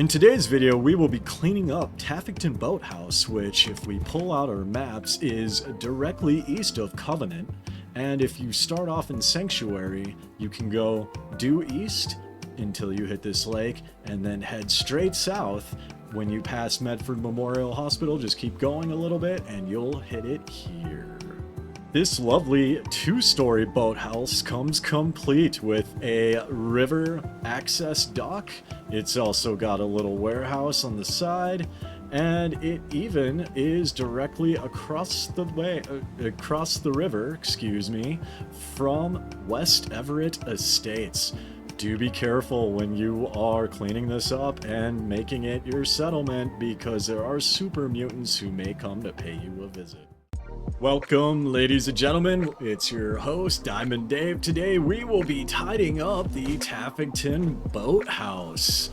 In today's video, we will be cleaning up Taffington Boathouse, which, if we pull out our maps, is directly east of Covenant. And if you start off in Sanctuary, you can go due east until you hit this lake, and then head straight south. When you pass Medford Memorial Hospital, just keep going a little bit, and you'll hit it here. This lovely two-story boathouse comes complete with a river access dock. It's also got a little warehouse on the side, and it even is directly across the river, from West Everett Estates. Do be careful when you are cleaning this up and making it your settlement, because there are super mutants who may come to pay you a visit. Welcome, ladies and gentlemen, it's your host, Diamond Dave. Today we will be tidying up the Taffington Boathouse.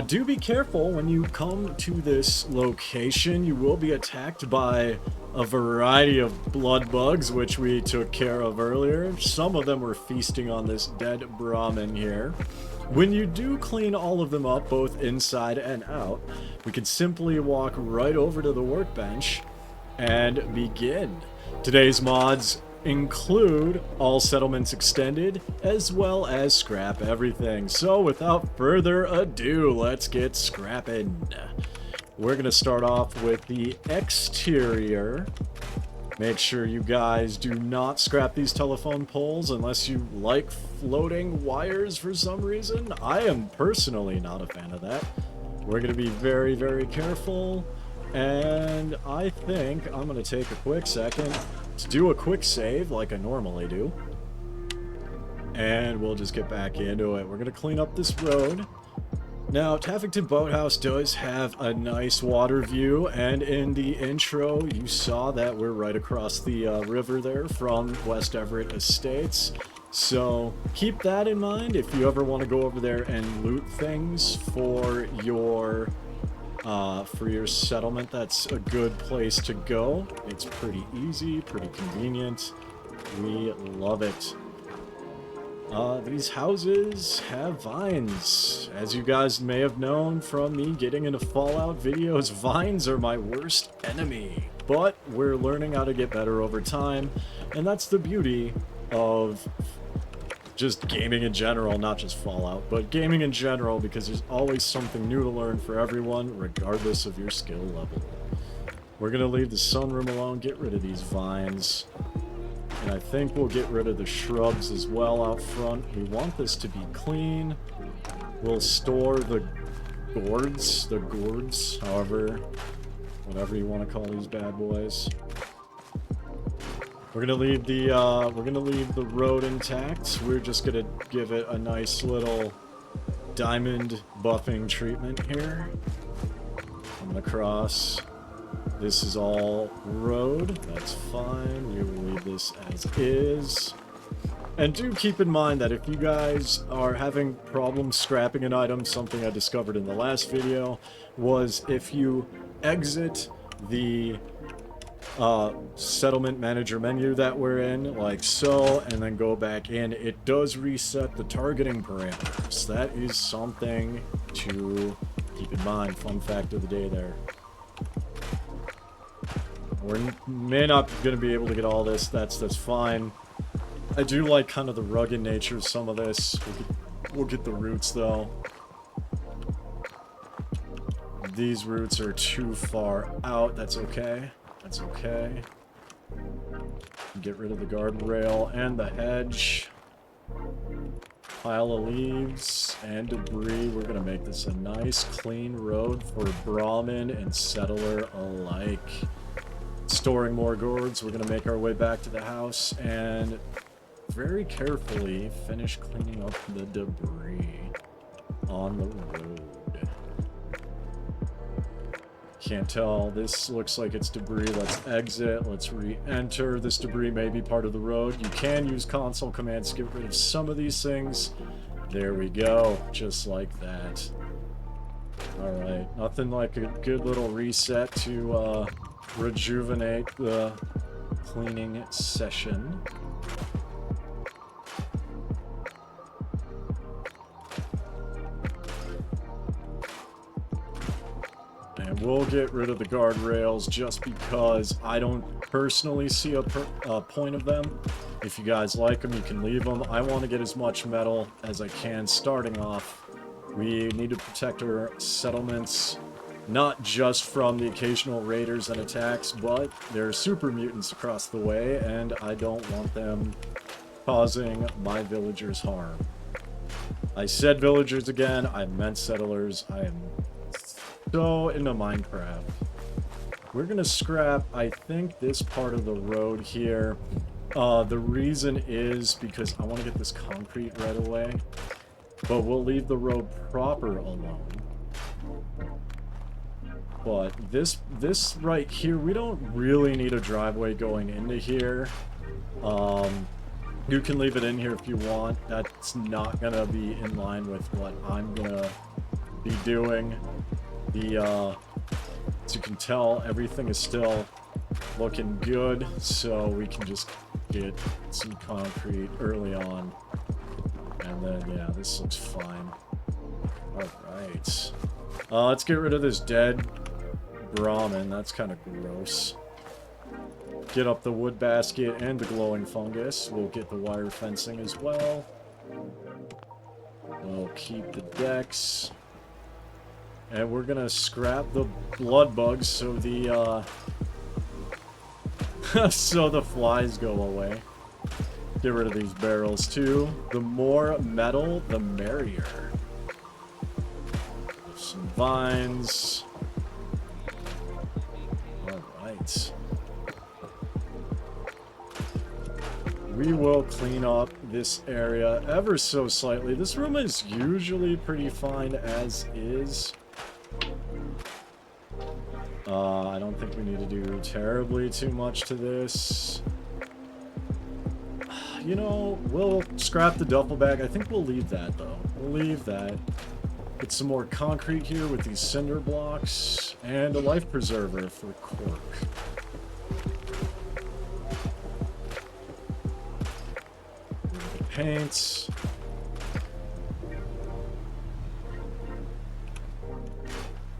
Do be careful when you come to this location. You will be attacked by a variety of blood bugs, which we took care of earlier. Some of them were feasting on this dead Brahmin here. When you do clean all of them up, both inside and out, we can simply walk right over to the workbench and begin. Today's mods include all settlements extended, as well as scrap everything. So without further ado, let's get scrapping. We're gonna start off with the exterior. Make sure you guys do not scrap these telephone poles unless you like floating wires for some reason. I am personally not a fan of that. We're gonna be very, very careful. And I think I'm going to take a quick second to do a quick save like I normally do. And we'll just get back into it. We're going to clean up this road. Now, Taffington Boathouse does have a nice water view, and in the intro you saw that we're right across the river there from West Everett Estates. So keep that in mind if you ever want to go over there and loot things for your settlement. That's a good place to go. It's pretty easy, pretty convenient. We love it. These houses have vines. As you guys may have known from me getting into Fallout videos, vines are my worst enemy. But we're learning how to get better over time, and that's the beauty of just gaming in general, not just Fallout, but gaming in general, because there's always something new to learn for everyone, regardless of your skill level. We're gonna leave the sunroom alone, get rid of these vines, and I think we'll get rid of the shrubs as well out front. We want this to be clean. We'll store the gourds, however, whatever you want to call these bad boys. We're gonna leave the road intact. We're just gonna give it a nice little diamond buffing treatment here. Coming across. This is all road. That's fine. We will leave this as is. And do keep in mind that if you guys are having problems scrapping an item, something I discovered in the last video was if you exit the settlement manager menu that we're in, like so, and then go back in, it does reset the targeting parameters. That is something to keep in mind. Fun fact of the day there. We may not going to be able to get all this. That's fine. I do like kind of the rugged nature of some of this. We'll get the roots though. These roots are too far out. That's okay. That's okay. Get rid of the guardrail and the hedge. Pile of leaves and debris. We're gonna make this a nice clean road for Brahmin and settler alike. Storing more gourds, we're gonna make our way back to the house and very carefully finish cleaning up the debris on the road. Can't tell. This looks like it's debris. Let's exit. Let's re-enter. This debris may be part of the road. You can use console commands to get rid of some of these things. There we go. Just like that. Alright. Nothing like a good little reset to rejuvenate the cleaning session. And we'll get rid of the guardrails just because I don't personally see a point of them. If you guys like them, you can leave them. I want to get as much metal as I can starting off. We need to protect our settlements, not just from the occasional raiders and attacks, but there are super mutants across the way, and I don't want them causing my villagers harm. I said villagers again, I meant settlers. I am so into Minecraft. We're gonna scrap, I think, this part of the road here. The reason is because I want to get this concrete right away, but we'll leave the road proper alone. But this right here, we don't really need a driveway going into here. You can leave it in here if you want. That's not gonna be in line with what I'm gonna be doing. As you can tell, everything is still looking good, so we can just get some concrete early on. And then, yeah, this looks fine. Alright. Let's get rid of this dead Brahmin. That's kind of gross. Get up the wood basket and the glowing fungus. We'll get the wire fencing as well. We'll keep the decks. And we're gonna scrap the blood bugs so the so the flies go away. Get rid of these barrels too. The more metal, the merrier. Some vines. Alright. We will clean up this area ever so slightly. This room is usually pretty fine as is. I don't think we need to do terribly too much to this. You know, we'll scrap the duffel bag. I think we'll leave that, though. We'll leave that. Get some more concrete here with these cinder blocks. And a life preserver for cork. Paints.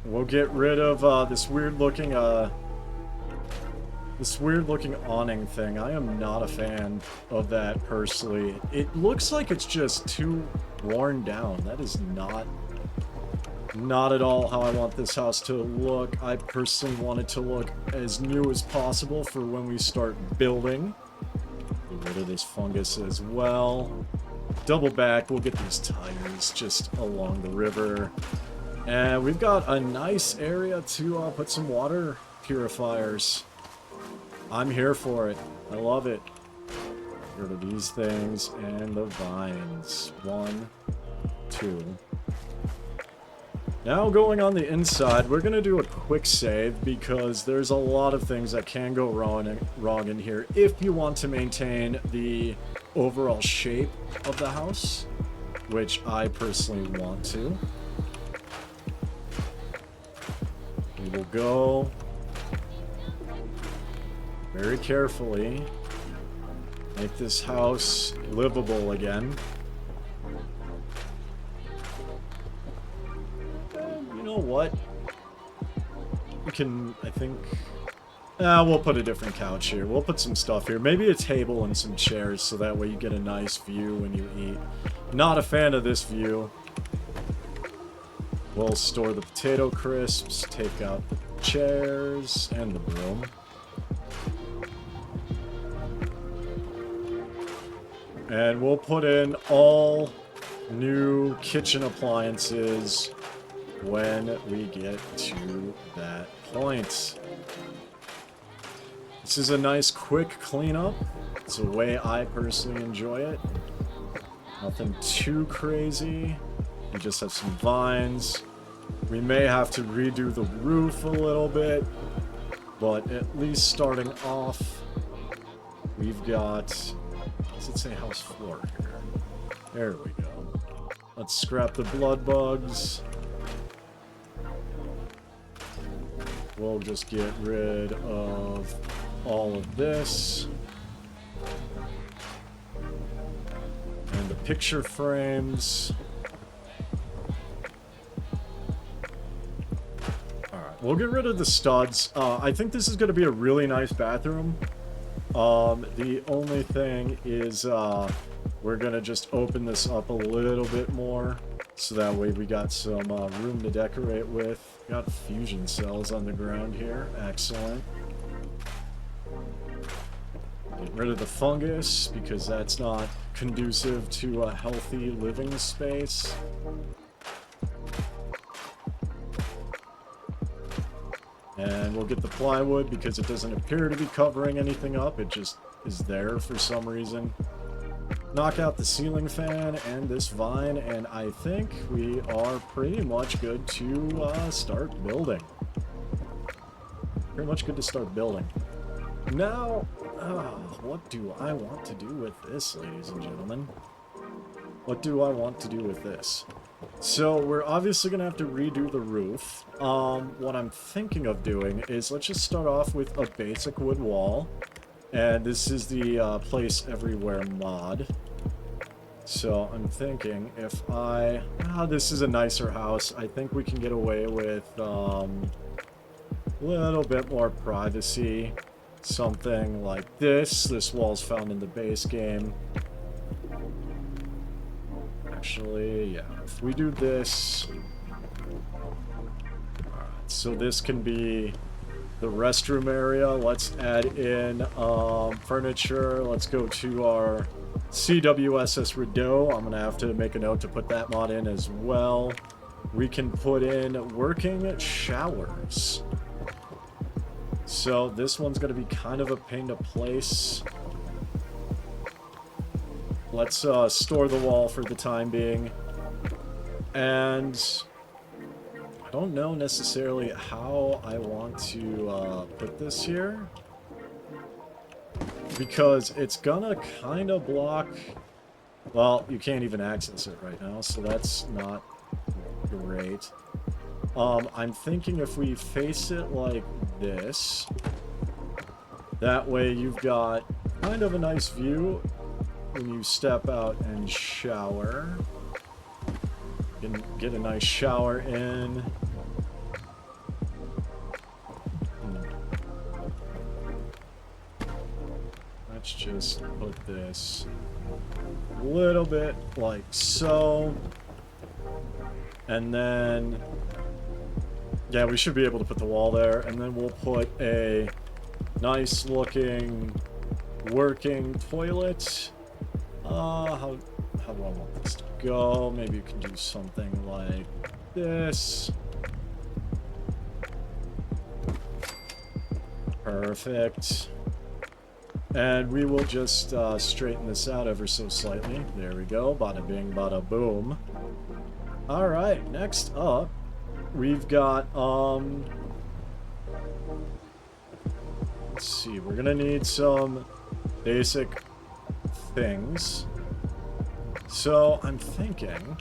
We'll get rid of this weird looking awning thing. I am not a fan of that personally. It looks like it's just too worn down. That is not at all how I want this house to look. I personally want it to look as new as possible for when we start building. Get rid of this fungus as well. Double back, we'll get these tires just along the river. And we've got a nice area to put some water purifiers. I'm here for it. I love it. Get rid of these things and the vines. 1, 2. Now going on the inside, we're going to do a quick save because there's a lot of things that can go wrong in here if you want to maintain the overall shape of the house, which I personally want to. We will go very carefully, make this house livable again. You know what? We can, I think... we'll put a different couch here. We'll put some stuff here. Maybe a table and some chairs so that way you get a nice view when you eat. Not a fan of this view. We'll store the potato crisps, take out the chairs and the broom. And we'll put in all new kitchen appliances when we get to that point. This is a nice quick cleanup. It's the way I personally enjoy it. Nothing too crazy. We just have some vines. We may have to redo the roof a little bit, but at least starting off, we've got, does it say house floor here? There we go. Let's scrap the blood bugs. We'll just get rid of all of this. And the picture frames. Alright. we'll get rid of the studs. I think this is going to be a really nice bathroom. The only thing is, we're going to just open this up a little bit more. So that way we got some room to decorate with. Got fusion cells on the ground here. Excellent. Get rid of the fungus, because that's not conducive to a healthy living space. And we'll get the plywood, because it doesn't appear to be covering anything up. It just is there for some reason. Knock out the ceiling fan and this vine, and I think we are pretty much good to start building. Pretty much good to start building. Now, what do I want to do with this, ladies and gentlemen? What do I want to do with this? So, we're obviously going to have to redo the roof. What I'm thinking of doing is, let's just start off with a basic wood wall. And this is the Place Everywhere mod. So, I'm thinking if I... this is a nicer house. I think we can get away with a little bit more privacy. Something like this. This wall's found in the base game. Actually, yeah. If we do this... Alright, so this can be the restroom area. Let's add in furniture. Let's go to our CWSS Redux. I'm going to have to make a note to put that mod in as well. We can put in working showers. So this one's going to be kind of a pain to place. Let's store the wall for the time being. And I don't know necessarily how I want to put this here. Because it's gonna kind of block... Well, you can't even access it right now, so that's not great. I'm thinking if we face it like this, that way you've got kind of a nice view when you step out and shower. You can get a nice shower in. Let's just put this a little bit like so. And then... yeah, we should be able to put the wall there, and then we'll put a nice looking working toilet. How do I want this to go? Maybe you can do something like this. Perfect. And we will just straighten this out ever so slightly. There we go. Bada bing, bada boom. Alright, next up, we've got, let's see, we're gonna need some basic things. So, I'm thinking,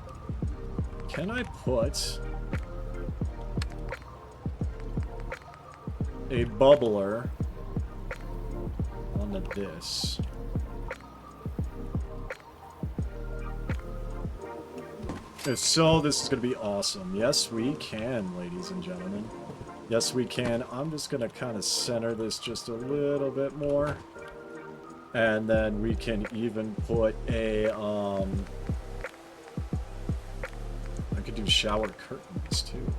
can I put a bubbler onto this? If so, this is going to be awesome. Yes, we can, ladies and gentlemen. Yes, we can. I'm just going to kind of center this just a little bit more. And then we can even put a, I could do shower curtains, too.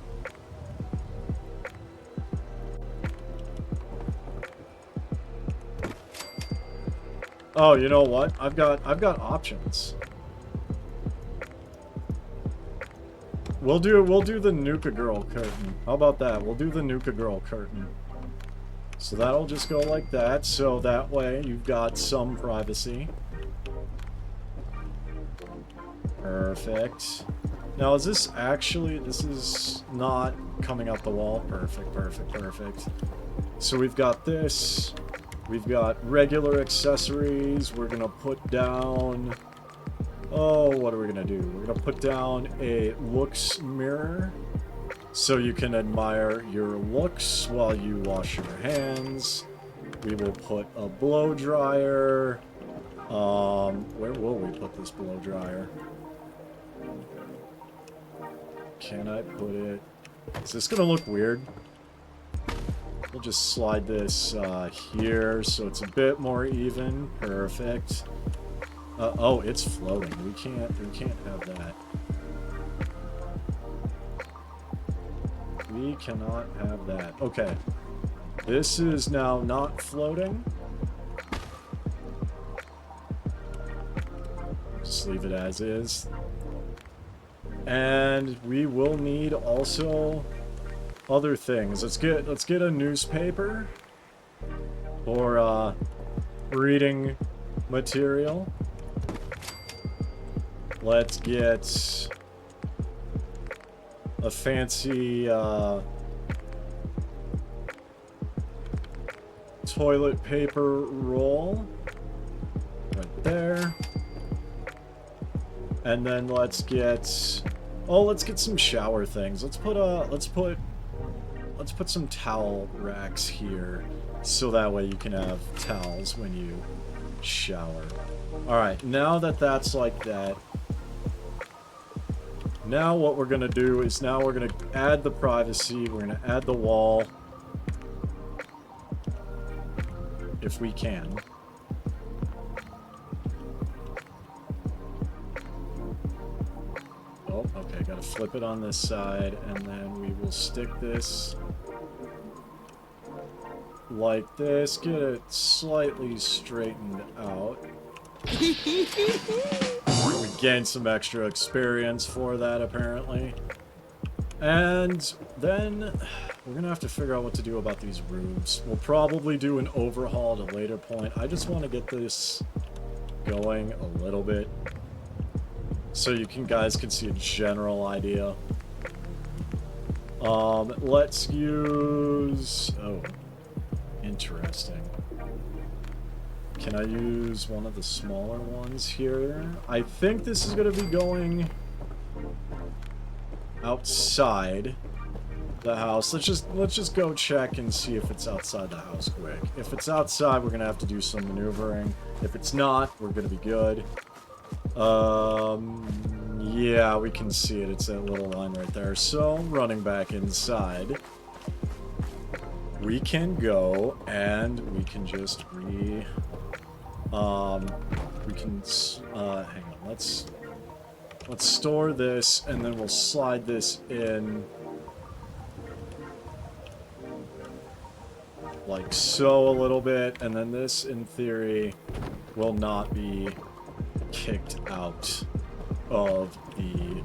Oh, you know what? I've got options. We'll do the Nuka Girl curtain. How about that? We'll do the Nuka Girl curtain. So that'll just go like that. So that way you've got some privacy. Perfect. Now is this actually... this is not coming out the wall. Perfect, perfect, perfect. So we've got this. We've got regular accessories. We're gonna put down... oh, what are we gonna do? We're gonna put down a looks mirror so you can admire your looks while you wash your hands. We will put a blow dryer. Where will we put this blow dryer? Can I put it... is this gonna look weird? We'll just slide this here so it's a bit more even. Perfect. Oh, it's floating. We can't have that. We cannot have that. Okay. This is now not floating. Just leave it as is. And we will need also other things. Let's get a newspaper or reading material. Let's get a fancy toilet paper roll right there. And then let's get some shower things. Let's put some towel racks here so that way you can have towels when you shower. All right, now that that's like that, now what we're going to do is now we're going to add the privacy. We're going to add the wall if we can. Oh, okay, got to flip it on this side, and then we will stick this like this. Get it slightly straightened out. We gained some extra experience for that, apparently. And then we're going to have to figure out what to do about these roofs. We'll probably do an overhaul at a later point. I just want to get this going a little bit so you guys can see a general idea. Let's use... Oh, interesting. Can I use one of the smaller ones here? I think this is going to be going outside the house. Let's just go check and see if it's outside the house quick. If it's outside, we're going to have to do some maneuvering. If it's not, we're going to be good. Yeah, we can see it. It's that little line right there. So, running back inside, we can go and we can just hang on, let's store this, and then we'll slide this in like so a little bit, and then this, in theory, will not be kicked out of the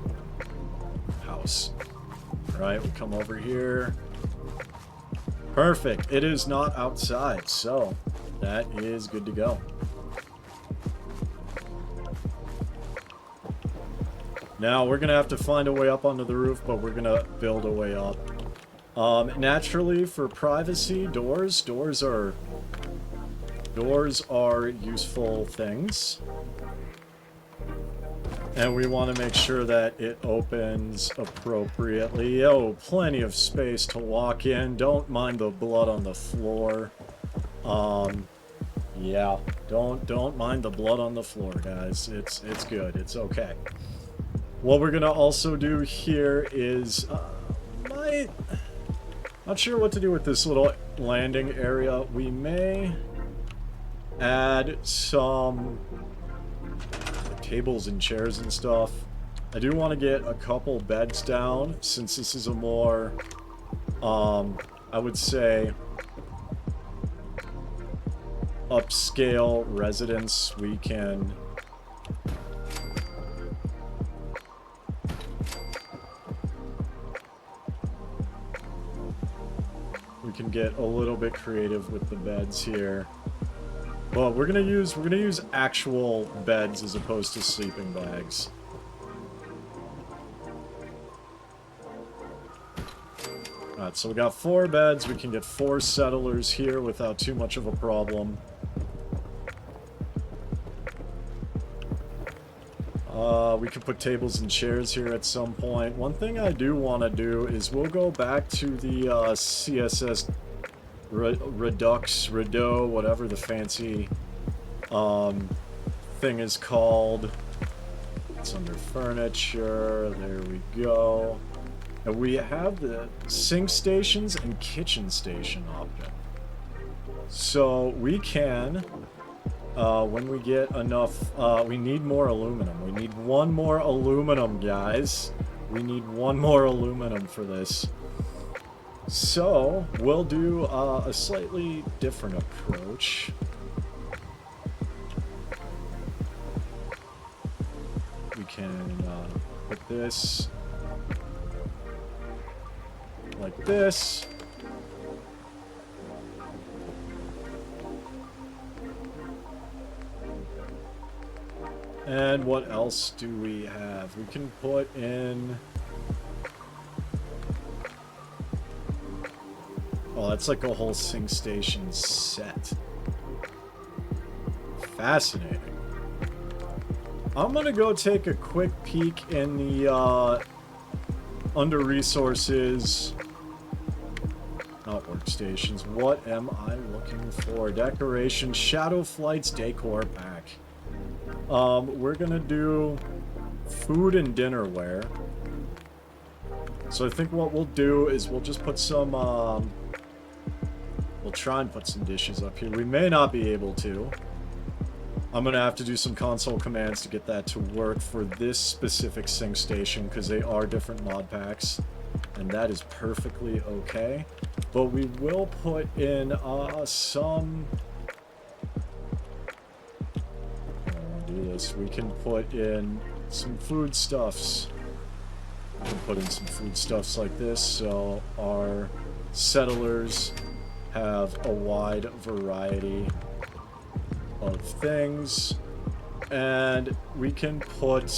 house. Alright, we come over here. Perfect. It is not outside, so that is good to go. Now, we're going to have to find a way up onto the roof, but we're going to build a way up. Naturally, for privacy, doors are useful things. And we want to make sure that it opens appropriately. Oh, plenty of space to walk in. Don't mind the blood on the floor. Yeah, don't mind the blood on the floor, guys. It's good. It's okay. What we're gonna also do here is, not sure what to do with this little landing area. We may add some tables and chairs and stuff. I do want to get a couple beds down, since this is a more, I would say, upscale residence. We can get a little bit creative with the beds here. But we're gonna use actual beds as opposed to sleeping bags. Alright, so we got 4 beds. We can get 4 settlers here without too much of a problem. We could put tables and chairs here at some point. One thing I do want to do is we'll go back to the CSS Redux, whatever the fancy thing is called. It's under furniture. There we go. And we have the sink stations and kitchen station option. So we can, when we get enough, we need more aluminum. We need one more aluminum, guys. We need one more aluminum for this. So we'll do a slightly different approach. We can put this like this. And what else do we have? We can put in... Oh, that's like a whole sink station set. Fascinating. I'm gonna go take a quick peek in the, under resources... Not workstations. What am I looking for? Decoration. Shadowflight's Decor pack. We're gonna do food and dinnerware. So I think what we'll do is we'll just put some, we'll try and put some dishes up here. We may not be able to. I'm gonna have to do some console commands to get that to work for this specific sink station, because they are different mod packs. And that is perfectly okay. But we will put in, some... This. We can put in some foodstuffs. We can put in some foodstuffs like this, so our settlers have a wide variety of things. And we can put...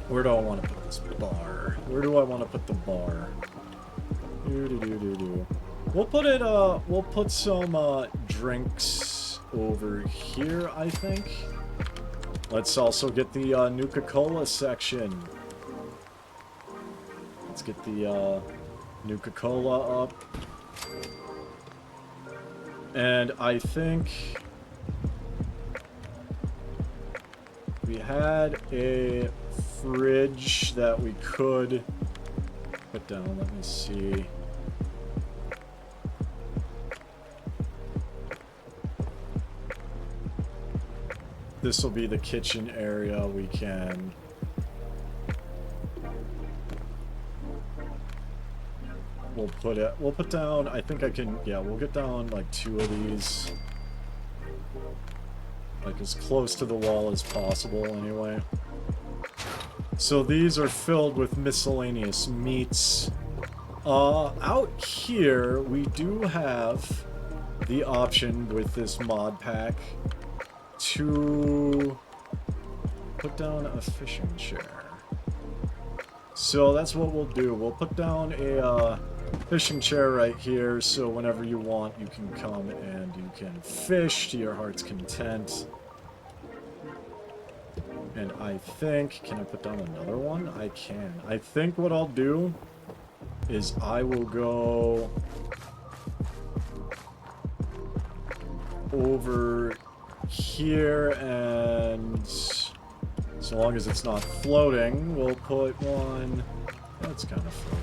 Where do I want to put this bar? Where do I want to put the bar? We'll put it, we'll put some, drinks over here, I think. Let's also get the, Nuka-Cola section. Let's get the, Nuka-Cola up. And I think... we had a fridge that we could put down. Let me see. This will be the kitchen area. We can... We'll put down, I think I can, yeah, we'll get down like 2 of these. Like as close to the wall as possible anyway. So these are filled with miscellaneous meats. Out here, we do have the option with this mod pack to put down a fishing chair. So that's what we'll do. We'll put down a fishing chair right here, so whenever you want, you can come and you can fish to your heart's content. And I think... Can I put down another one? I can. I think what I'll do is I will go over here, and so long as it's not floating, we'll put one... That's kind of floating.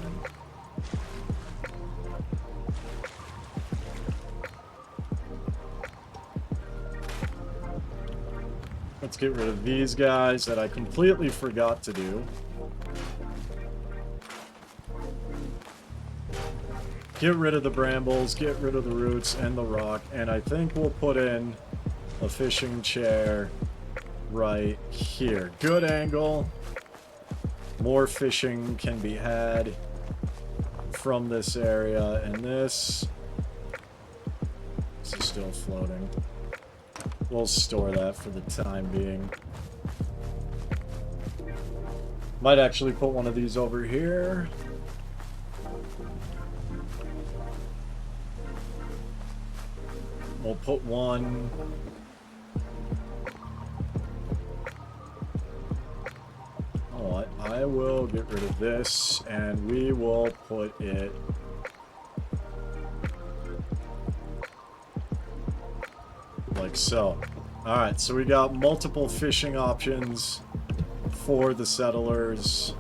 Let's get rid of these guys that I completely forgot to do. Get rid of the brambles, get rid of the roots and the rock, and I think we'll put in a fishing chair right here. Good angle. More fishing can be had from this area, and this is still floating. We'll store that for the time being. Might actually put one of these over here. We'll put one... Oh, I will get rid of this, and we will put it... like so. Alright, so we got multiple fishing options for the settlers.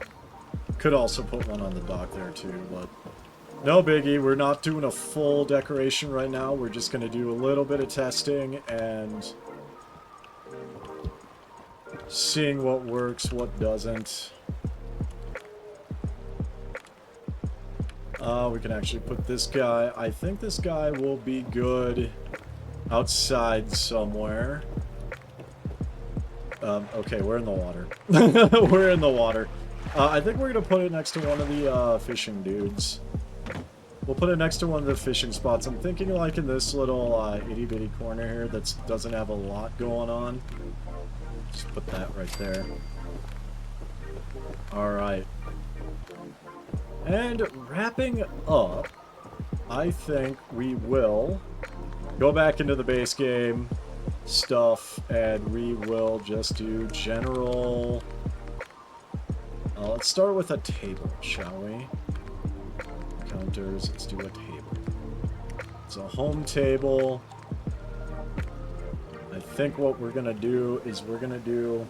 Could also put one on the dock there too, but no biggie. We're not doing a full decoration right now. We're just going to do a little bit of testing and seeing what works, what doesn't. We can actually put this guy. I think this guy will be good outside somewhere. Okay, we're in the water. We're in the water. I think we're going to put it next to one of the fishing dudes. We'll put it next to one of the fishing spots. I'm thinking like in this little itty-bitty corner here that doesn't have a lot going on. Just put that right there. Alright. And wrapping up, I think we will go back into the base game stuff, and we will just do general... let's start with a table, shall we? Counters, let's do a table. It's a home table. I think what we're gonna do is we're gonna do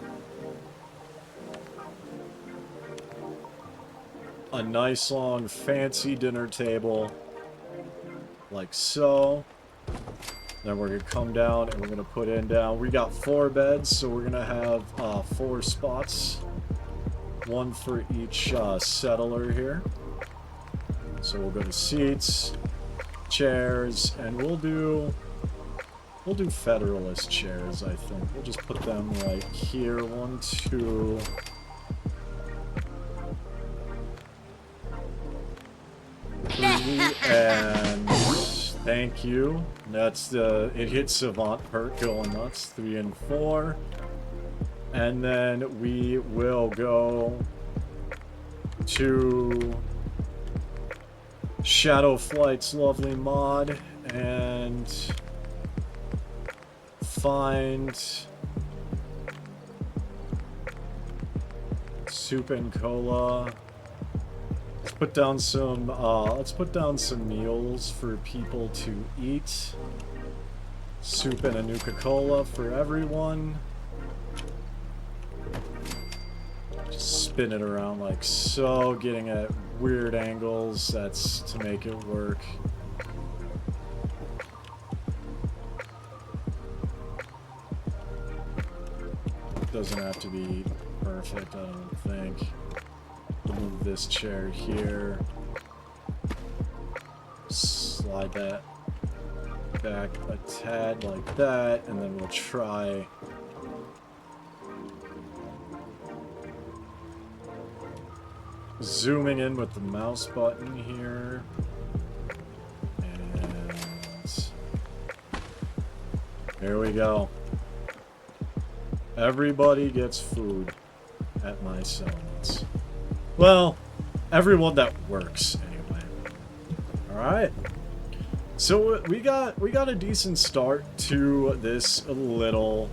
a nice long fancy dinner table like so. Then we're gonna come down and we're gonna put in down. We got 4 beds, so we're gonna have 4 spots, one for each settler here. So we'll go to seats, chairs, and we'll do Federalist chairs, I think. We'll just put them right here. 1, 2. And thank you. That's the it hit Savant perk going nuts. 3 and 4. And then we will go to Shadowflight's lovely mod and find soup and cola. Let's put down some meals for people to eat. Soup and a Nuka-Cola for everyone. Just spin it around like so, getting at weird angles. That's to make it work. Doesn't have to be perfect, I don't think. Move this chair here. Slide that back a tad like that, and then we'll try zooming in with the mouse button here. And there we go. Everybody gets food at my settlements. Well, everyone that works, anyway. Alright. So we got a decent start to this little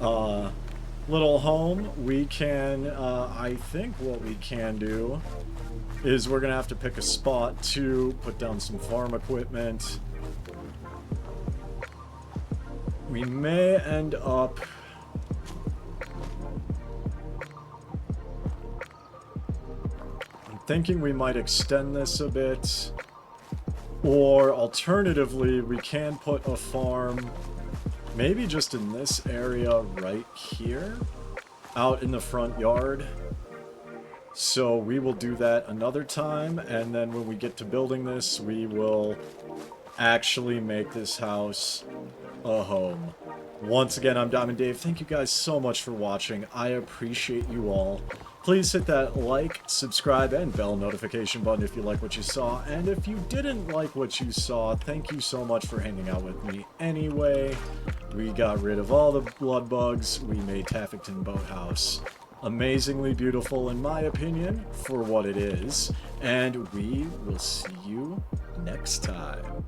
home. We can I think what we can do is we're gonna have to pick a spot to put down some farm equipment. We may end up thinking we might extend this a bit, or alternatively we can put a farm maybe just in this area right here out in the front yard. So we will do that another time, and then when we get to building this, we will actually make this house a home. Once again, I'm Diamond Dave. Thank you guys so much for watching. I appreciate you all. Please hit that like, subscribe, and bell notification button if you like what you saw. And if you didn't like what you saw, thank you so much for hanging out with me anyway. We got rid of all the blood bugs. We made Taffington Boathouse amazingly beautiful, in my opinion, for what it is. And we will see you next time.